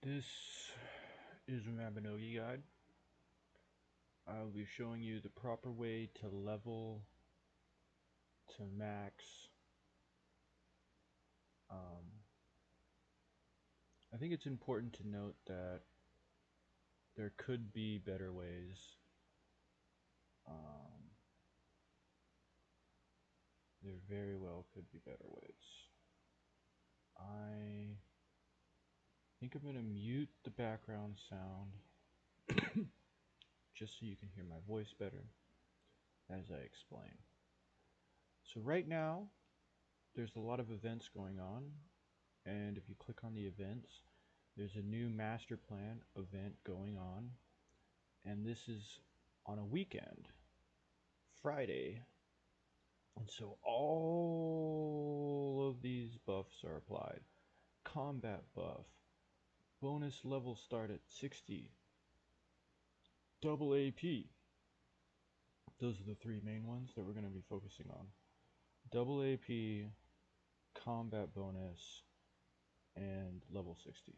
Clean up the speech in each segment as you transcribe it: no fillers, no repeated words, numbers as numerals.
This is a Mabinogi guide. I'll be showing you the proper way to level to max. I think it's important to note that there could be better ways. There very well could be better ways. I think I'm going to mute the background sound just so you can hear my voice better as I explain. So right now, there's a lot of events going on, and if you click on the events, there's a new master plan event going on, and this is on a weekend, Friday, and so all of these buffs are applied. Combat buff, bonus level start at 60, double AP. Those are the three main ones that we're going to be focusing on. Double AP, combat bonus, and level 60.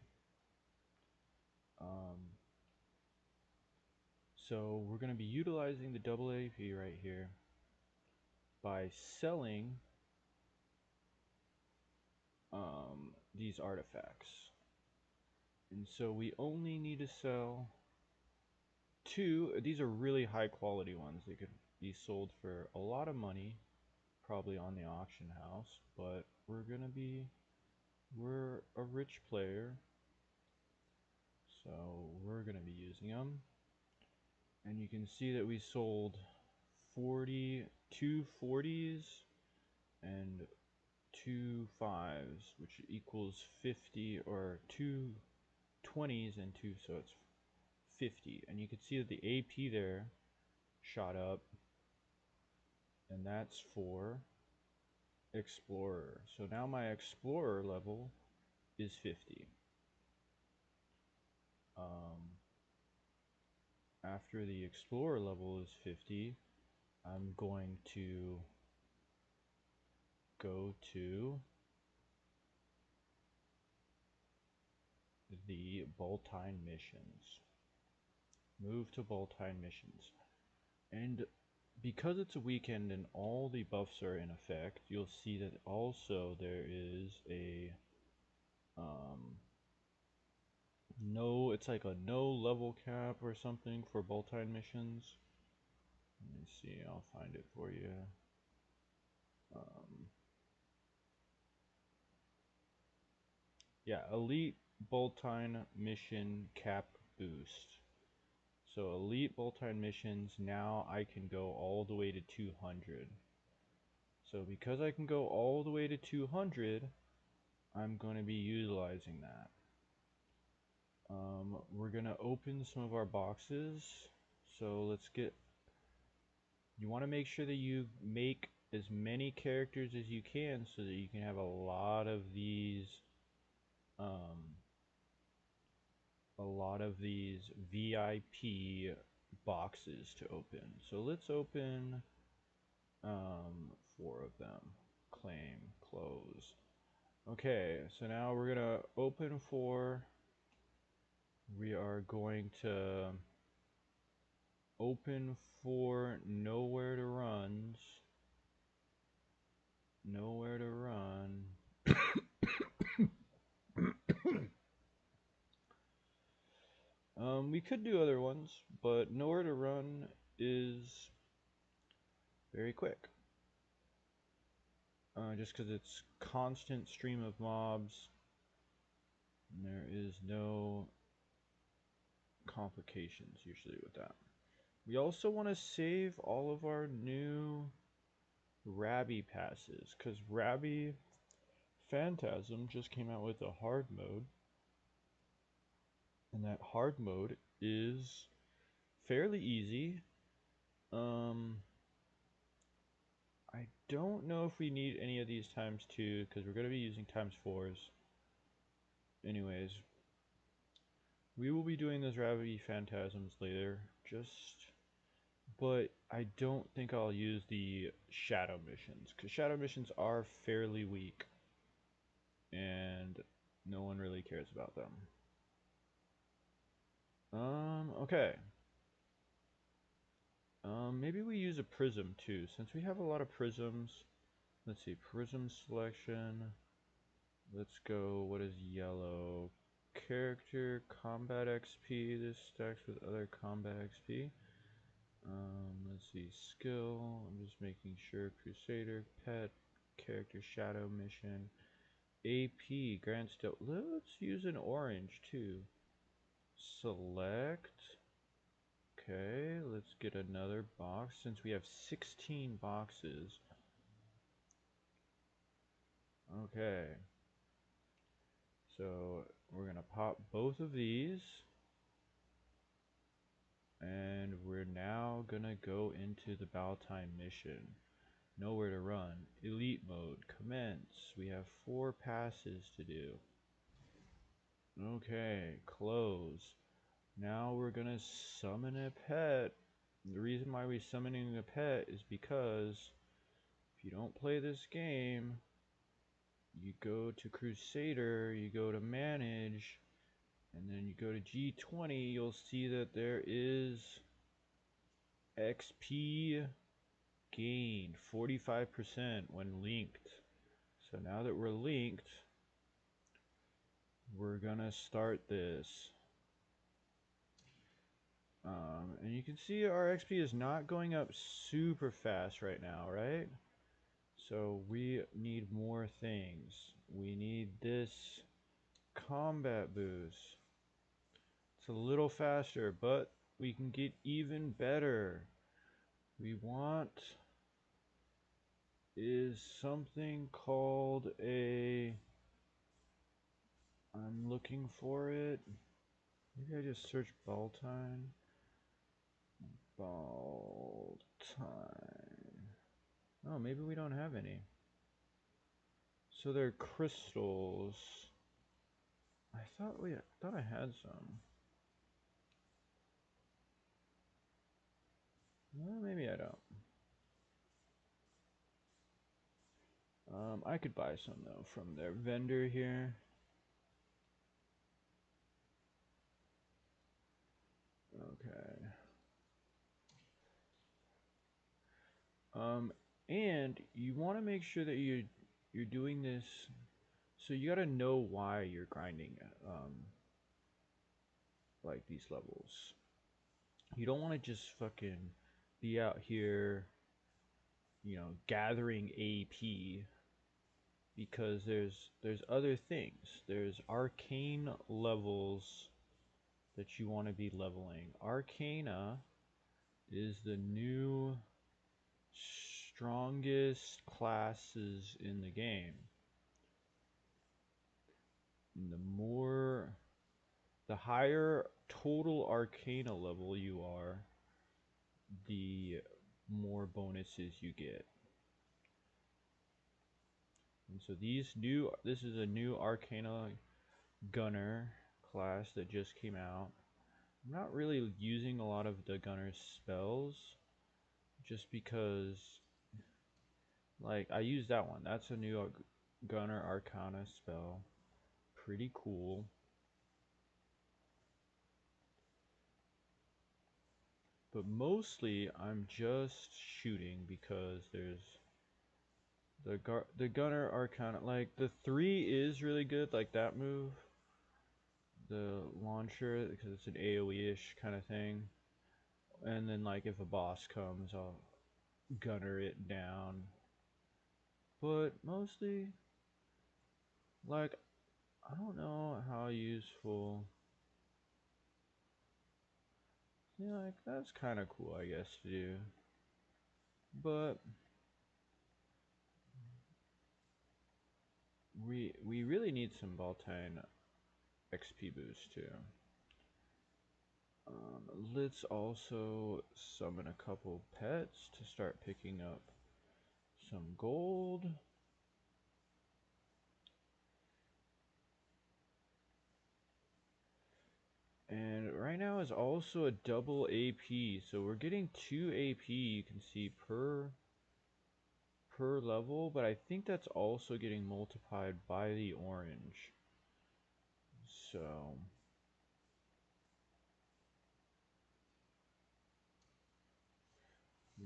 So we're going to be utilizing the double AP right here by selling these artifacts. And so we only need to sell two. These are really high quality ones. They could be sold for a lot of money, probably on the auction house, but we're a rich player, so we're gonna be using them. And you can see that we sold 42 40s and 2 5s, which equals 50, or 2 20s and 2, so it's 50. And you can see that the AP there shot up, and that's for Explorer. So now my Explorer level is 50. After the Explorer level is 50, I'm going to go to the Paladin missions. Move to Paladin missions. And because it's a weekend and all the buffs are in effect, you'll see that also there is a it's like a no level cap or something for Paladin missions. Let me see, I'll find it for you. Yeah, Elite Paladin mission cap boost. So Elite Paladin missions, now I can go all the way to 200. So because I can go all the way to 200, I'm going to be utilizing that. We're going to open some of our boxes. So let's get... You want to make sure that you make as many characters as you can so that you can have a lot of these VIP boxes to open. So let's open 4 of them. Claim, close. Okay, so now we're gonna open 4. We are going to open 4 nowhere to runs. Nowhere to run. We could do other ones, but nowhere to run is very quick. Just because it's constant stream of mobs, and there is no complications usually with that. We also want to save all of our new Rabby passes, because Rabby Phantasm just came out with a hard mode, and that hard mode is fairly easy. I don't know if we need any of these ×2, because we're going to be using ×4s. Anyways, we will be doing those Rabby Phantasms later, but I don't think I'll use the Shadow missions, because Shadow missions are fairly weak, and no one really cares about them. Okay. Maybe we use a prism too, since we have a lot of prisms. Let's see, prism selection. Let's go, what is yellow? Character, combat XP. This stacks with other combat XP. Let's see, skill. I'm just making sure. Crusader, pet, character, shadow mission. AP, grand still. Let's use an orange too. Select. Okay, let's get another box since we have 16 boxes. Okay. So we're gonna pop both of these. And we're now gonna go into the Paladin mission. Nowhere to run. Elite mode. Commence. We have 4 passes to do. Okay, close. Now we're gonna summon a pet. The reason why we're summoning a pet is because if you don't play this game, you go to Crusader, you go to Manage, and then you go to G20, you'll see that there is XP gained 45% when linked. So now that we're linked, we're gonna start this. And you can see our XP is not going up super fast right now, right? So we need more things. We need this combat boost. It's a little faster, but we can get even better. We want is something called a, I'm looking for it. Maybe I just search Paladin. Paladin. Oh, maybe we don't have any. So they're crystals. I thought I had some. Well, maybe I don't. I could buy some though from their vendor here. Okay. And you want to make sure that you're doing this. So you gotta know why you're grinding like these levels. You don't want to just fucking be out here, you know, gathering AP because there's other things. There's arcane levels that you want to be leveling. Arcana is the new strongest classes in the game. And the higher total arcana level you are, the more bonuses you get. And so this is a new arcana gunner class that just came out. I'm not really using a lot of the gunner's spells just because, like, I use that one. That's a new gunner arcana spell. Pretty cool. But mostly I'm just shooting because there's the gunner arcana, like the 3 is really good, like that move. The launcher, because it's an AoE-ish kind of thing. And then like if a boss comes, I'll gunner it down. But mostly, like, I don't know how useful. Yeah, like that's kind of cool, I guess, to do. But we really need some Paladin XP boost too. Let's also summon a couple pets to start picking up some gold. And right now is also a double AP, so we're getting 2 AP you can see per level, but I think that's also getting multiplied by the orange. So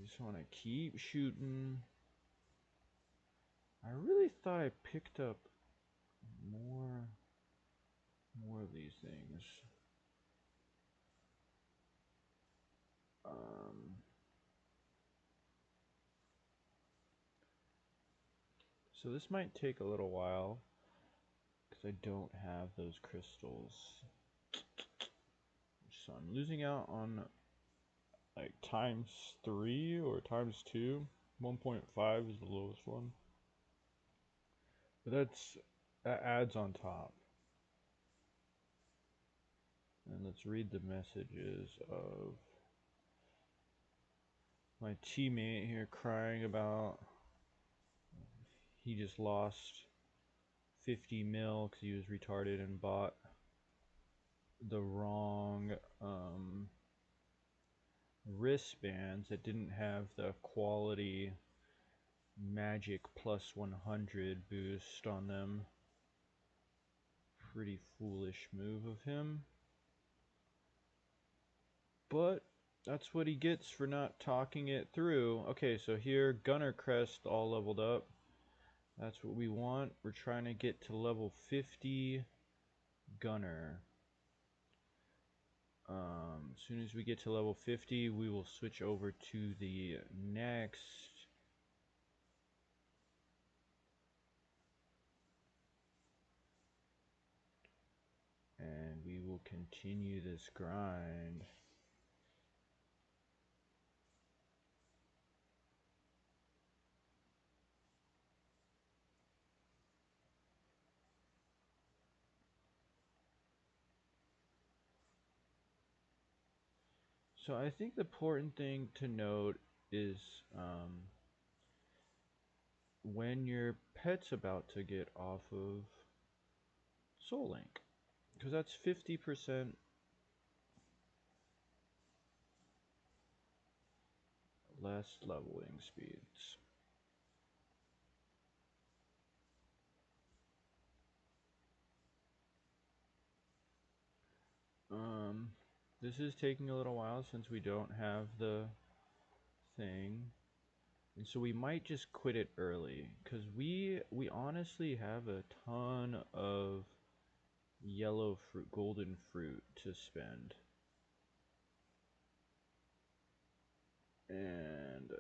We just want to keep shooting. I really thought I picked up more of these things. So this might take a little while because I don't have those crystals. So I'm losing out on like ×3 or ×2. 1.5 is the lowest one. But that adds on top. And let's read the messages of my teammate here crying about he just lost 50 mil because he was retarded and bought the wrong wristbands that didn't have the quality magic +100 boost on them. Pretty foolish move of him. But that's what he gets for not talking it through. Okay, so here, Gunner Crest all leveled up. That's what we want. We're trying to get to level 50 Gunner. As soon as we get to level 50, we will switch over to the next. And we will continue this grind. So I think the important thing to note is when your pet's about to get off of Soul Link, because that's 50% less leveling speeds. This is taking a little while since we don't have the thing. And so we might just quit it early, because we honestly have a ton of yellow fruit, golden fruit to spend. And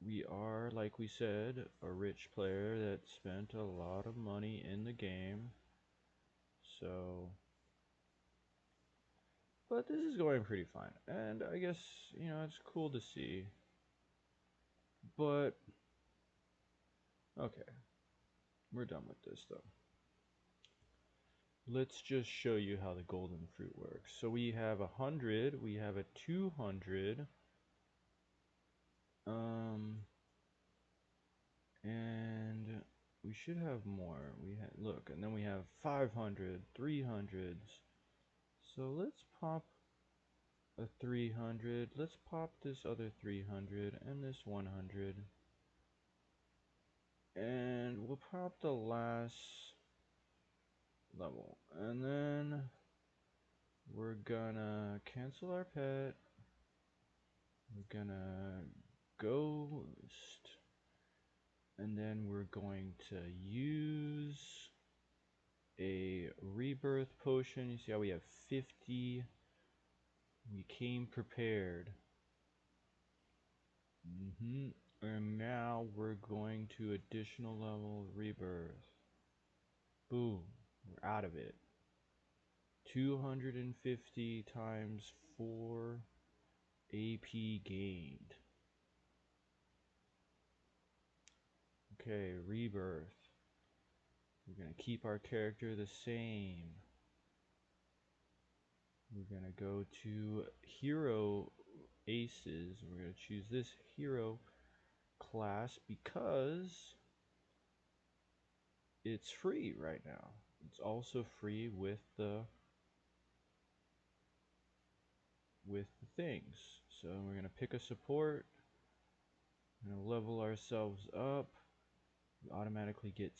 we are, like we said, a rich player that spent a lot of money in the game. So, but this is going pretty fine. And I guess, you know, it's cool to see. But, okay. We're done with this, though. Let's just show you how the golden fruit works. So we have 100, we have a 200, and we should have more. Look, and then we have 500, 300s. So let's pop a 300. Let's pop this other 300 and this 100. And we'll pop the last level. And then we're gonna cancel our pet. We're gonna ghost. And then we're going to use a rebirth potion. You see how we have 50? We came prepared. And now we're going to additional level rebirth. Boom. We're out of it. 250 times 4 AP gained. Okay, rebirth. We're going to keep our character the same. We're going to go to hero aces. We're going to choose this hero class because it's free right now. It's also free with the things. So we're going to pick a support. We're going to level ourselves up. We automatically get